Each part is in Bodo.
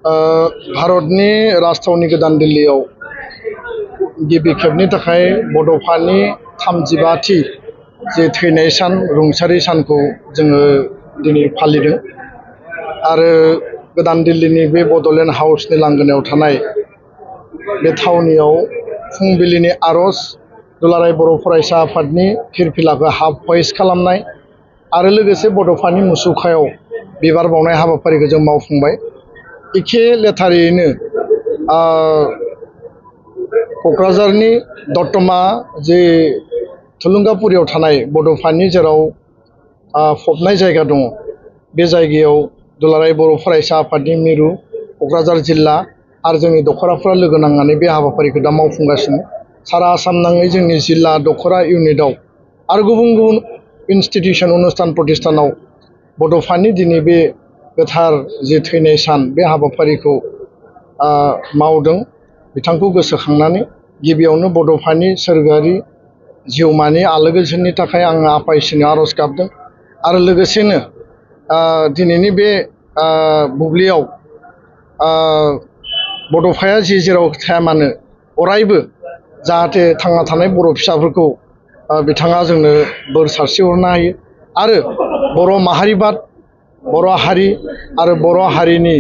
भारतनि राजथावनि गोदान दिल्लीयाव गिबि खेबनि थाखाय बड'फानि 35थि जे थैनाय सान रुंसारि सानखौ जोङो दिनै फालिदों आरो गोदान दिल्लीनि बे बड'लेण्ड हाउसनि लांगोनायाव थानाय बे थावनियाव फुंबिलिनि आरज दुलाराय बर' फरायसा आफादनि फिरफिलाखौ हाफ हइस्ट खालामनाय आरो लोगोसे बड'फानि मुसुखायाव बिबार बावनाय हाबाफारिखौ जों मावफुंबाय। एखे लेथारैनो क'क्राझारनि दतमा जे थुलुंगापुरियाव थानाय बड'फानि जेराव फबनाय जायगा दङ बे जायगायाव दुलाराय बर' फरायसा आफादनि मिरु क'क्राझार जिल्ला आरो जोंनि दख'राफ्रा लोगो नांनानै बे हाबाफारिखौ दा मावफुंगासिनो। सारा आसाम नाङै जोंनि जिल्ला दख'रा इउनिटआव आरो गुबुन गुबुन इनस्टिटिउसन अनुस्थान प्रतिष्ठानाव बड'फानि दिनै बे गोथार जे थैनाय सान बे हाबाफारिखौ मावदों। बिथांखौ गोसोखांनानै गिबियावनो बड'फानि सोरगोआरि जिउमानि आलो गोजोननि थाखाय आङो आफा इसोरनियाव आरज गाबदों आरो लोगोसेनो दिनैनि बे बुब्लियाव बड'फाया जेराव थाया मानो अरायबो जाहाथे थांना थानाय बर' फिसाफोरखौ बिथाङा जोंनो बोर सारस्रिहरनो हायो आरो बर' माहारिबाद बर' हारि आरो बर' हारिनि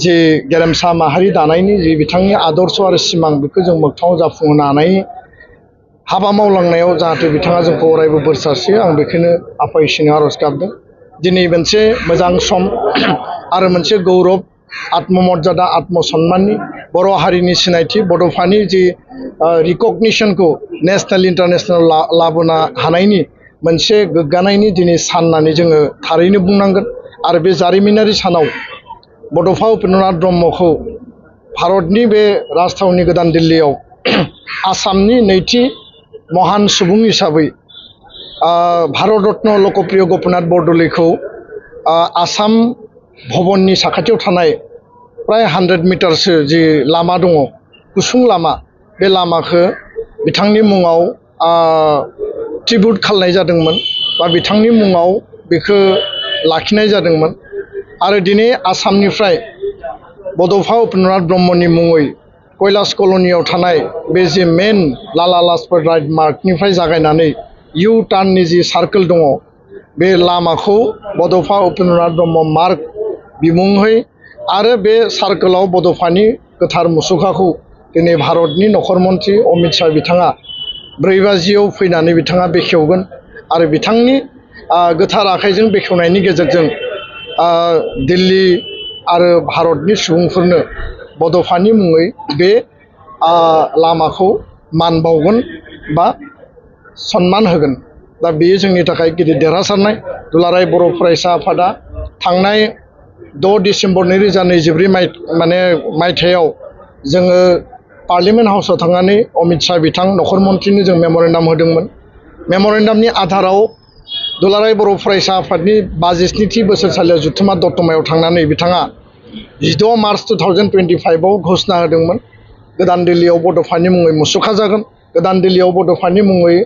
जे गेरेमसा माहारि दानायनि जे बिथांनि आदर्श आरो सिमां बेखौ जों मोगथाङाव जाफुंहोनो हानायनि हाबा मावलांनायाव जाहाथे बिथाङा जोंखौ अरायबो बोर सारस्रियो आं बेखौनो आफा इसोरनियाव आरज गाबदों। दिनै मोनसे मोजां सम आरो मोनसे गौरब आत्ममर्यादा आत्मसन्माननि बर' हारिनि सिनायथि बड'फानि जे रिकगनिशनखौ नेशनेल इन्टारनेशनेल लाबोनो हानायनि मोनसे गोग्गानायनि दिनै सान होननानै जोङो थारैनो बुंनांगोन आरो बे जारिमिनारि सानाव बड'फा उपेन्द्रनाथ ब्रह्मखौ भारतनि बे राजथावनि गोदान दिल्लीयाव आसामनि नैथि महान सुबुं हिसाबै भारत रत्न लकप्रिय गपिनाथ बरदलैखौ आसाम भवननि साखाथियाव थानाय प्राय 100 मिटारसो जि लामा दङ गुसुं लामा बे लामाखौ बिथांनि मुङाव ट्रिबिउट खालामनाय जादोंमोन बा बिथांनि मुङाव बेखौ लाखिनाय जादोंमोन आरो दिनै आसामनिफ्राय बड'फा उपेन्द्रनाथ ब्रह्मनि मुङै कैलाश कल'नियाव थानाय बे जे मेन लाला लाजपत राय मार्गनिफ्राय जागायनानै इउ टार्ननि जि सार्कोल दङ बे लामाखौ बड'फा उपेन्द्रनाथ ब्रह्म मार्ग बिमुङै आरो बे सार्कोलाव बड'फानि गोथार मुसुखाखौ दिनै भारतनि नखर मन्थ्रि अमित शाह बिथाङा 4 बाजियाव फैनानै बिथाङा बेखेवगोन आरो बिथांनि गोथार आखाइजों बेखेवनायनि गेजेरजों दिल्ली आरो भारतनि सुबुंफोरनो बड'फानि मुङै बे लामाखौ मान बावगोन बा सन्मान होगोन। दा बेयो जोंनि थाखाय गिदिर देरहासारनाय। दुलाराय बर' फरायसा आफादा थांनाय 6 डिसेम्बर 2024 मायथाइयाव जोङो पार्लियामेन्ट हाउसआव थांनानै अमित शाह बिथां नखर मन्थ्रिनो जों मेम'रेन्डाम होदोंमोन। मेम'रेन्डामनि आधाराव दुलाराय बर' फरायसा आफादनि 52थि बोसोरसालियाव जथुम्मा दतमायाव थांनानै बिथाङा 16 मार्च 2025 आव घोषणा होदोंमोन गोदान दिल्लीयाव बड'फानि मुङै मुसुखा जागोन, गोदान दिल्लीयाव बड'फानि मुङै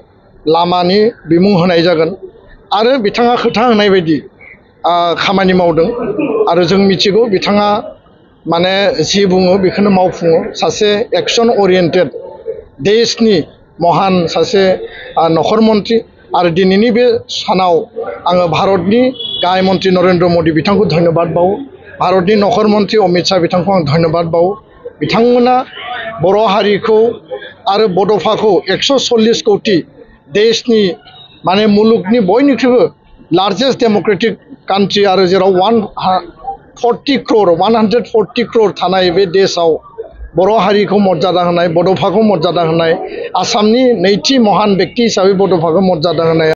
लामानि बिमुं होनाय जागोन आरो बिथाङा खोथा होनाय बायदि खामानि मावदों आरो जों मिथिगौ बिथाङा माने जि बुङो बेखौनो मावफुङो। सासे एक्सन ओरिएन्टेड देशनि महान सासे नखर मन्थ्रि आरो दिनैनि बे सानाव आङो भारतनि गाहाय मन्थ्रि नरेन्द्र मदि बिथांखौ धन्यबाद बावो, भारतनि नखर मन्थ्रि अमित शाह बिथांखौ आं धन्यबाद बावो। बिथांमोना बर' हारिखौ आरो बड'फाखौ 140 कौटि देशनि माने मुलुगनि बयनिख्रुइबो लार्जेस्ट डेम'क्रेटिक कान्ट्रि आरो जेराव 140 क्र'र थानाय बे देशआव बर' हारिखौ मर्यादा होनाय, बड'फाखौ मर्यादा होनाय, आसामनि नैथि महान बेक्ति हिसाबै बड'फाखौ मर्यादा होनाय